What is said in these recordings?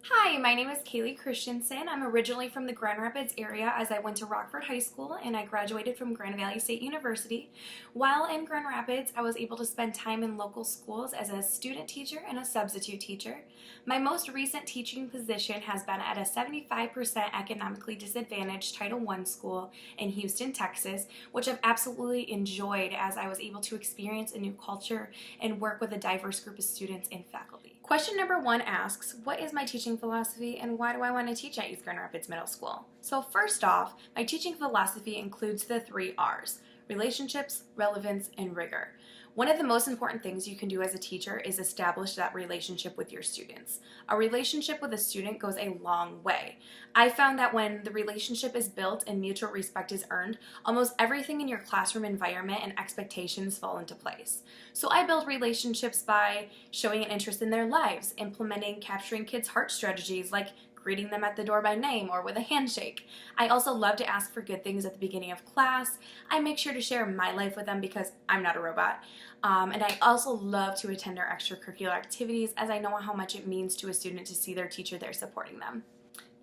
Hi, my name is Caleigh Christensen. I'm originally from the Grand Rapids area as I went to Rockford High School and I graduated from Grand Valley State University. While in Grand Rapids, I was able to spend time in local schools as a student teacher and a substitute teacher. My most recent teaching position has been at a 75% economically disadvantaged Title I school in Houston, Texas, which I've absolutely enjoyed as I was able to experience a new culture and work with a diverse group of students and faculty. Question number 1 asks, what is my teaching philosophy and why do I want to teach at East Grand Rapids Middle School? So first off, my teaching philosophy includes the 3 R's: relationships, relevance, and rigor. One of the most important things you can do as a teacher is establish that relationship with your students. A relationship with a student goes a long way. I found that when the relationship is built and mutual respect is earned, almost everything in your classroom environment and expectations fall into place. So I build relationships by showing an interest in their lives, implementing capturing kids' heart strategies like greeting them at the door by name or with a handshake. I also love to ask for good things at the beginning of class. I make sure to share my life with them because I'm not a robot. And I also love to attend our extracurricular activities as I know how much it means to a student to see their teacher there supporting them.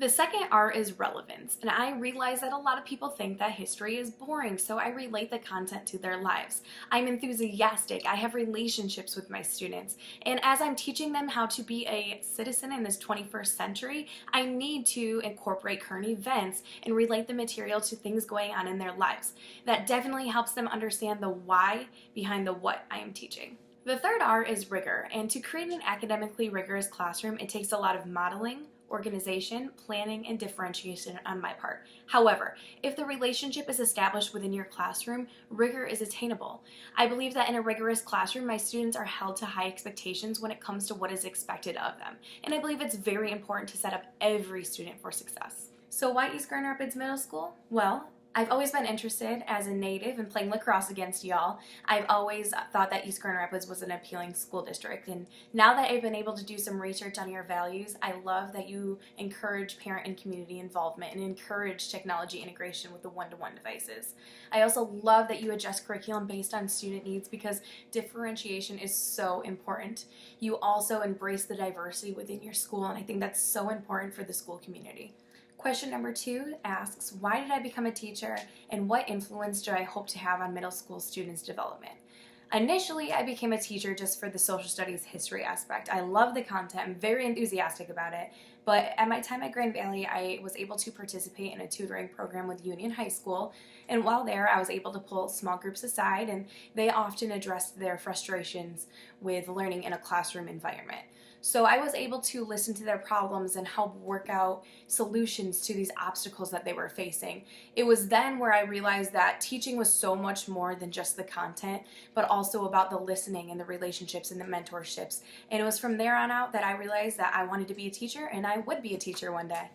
The second R is relevance, and I realize that a lot of people think that history is boring, so I relate the content to their lives. I'm enthusiastic, I have relationships with my students, and as I'm teaching them how to be a citizen in this 21st century, I need to incorporate current events and relate the material to things going on in their lives. That definitely helps them understand the why behind the what I am teaching. The third R is rigor, and to create an academically rigorous classroom, it takes a lot of modeling, organization, planning, and differentiation on my part. However, if the relationship is established within your classroom, rigor is attainable. I believe that in a rigorous classroom, my students are held to high expectations when it comes to what is expected of them. And I believe it's very important to set up every student for success. So why East Grand Rapids Middle School? Well, I've always been interested as a native in playing lacrosse against y'all. I've always thought that East Grand Rapids was an appealing school district, and now that I've been able to do some research on your values, I love that you encourage parent and community involvement and encourage technology integration with the one-to-one devices. I also love that you adjust curriculum based on student needs because differentiation is so important. You also embrace the diversity within your school, and I think that's so important for the school community. Question number 2 asks, why did I become a teacher and what influence do I hope to have on middle school students' development? Initially, I became a teacher just for the social studies history aspect. I love the content, I'm very enthusiastic about it, but at my time at Grand Valley, I was able to participate in a tutoring program with Union High School, and while there, I was able to pull small groups aside, and they often addressed their frustrations with learning in a classroom environment. So I was able to listen to their problems and help work out solutions to these obstacles that they were facing. It was then where I realized that teaching was so much more than just the content, but also about the listening and the relationships and the mentorships. And it was from there on out that I realized that I wanted to be a teacher and I would be a teacher one day.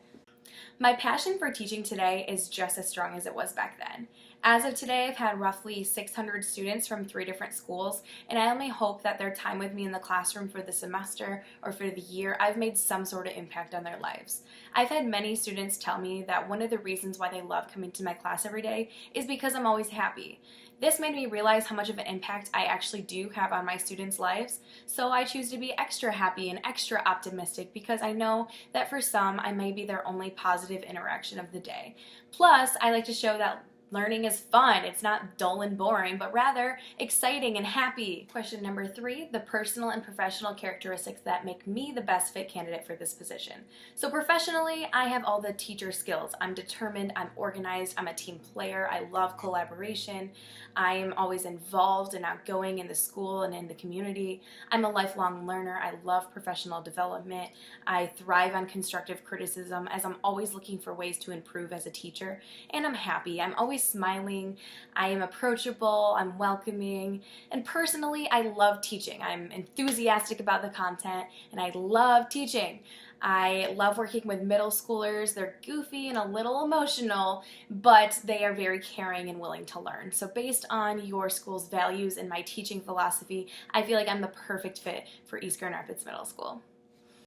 My passion for teaching today is just as strong as it was back then. As of today, I've had roughly 600 students from 3 different schools, and I only hope that their time with me in the classroom for the semester or for the year, I've made some sort of impact on their lives. I've had many students tell me that one of the reasons why they love coming to my class every day is because I'm always happy. This made me realize how much of an impact I actually do have on my students' lives, so I choose to be extra happy and extra optimistic because I know that for some, I may be their only positive interaction of the day. Plus, I like to show that learning is fun. It's not dull and boring, but rather exciting and happy. Question number 3, the personal and professional characteristics that make me the best fit candidate for this position. So professionally, I have all the teacher skills. I'm determined, I'm organized, I'm a team player, I love collaboration, I am always involved and outgoing in the school and in the community. I'm a lifelong learner, I love professional development, I thrive on constructive criticism as I'm always looking for ways to improve as a teacher, and I'm happy. I'm always smiling, I am approachable, I'm welcoming, and personally I love teaching. I'm enthusiastic about the content and I love teaching. I love working with middle schoolers. They're goofy and a little emotional, but they are very caring and willing to learn. So based on your school's values and my teaching philosophy, I feel like I'm the perfect fit for East Grand Rapids Middle School.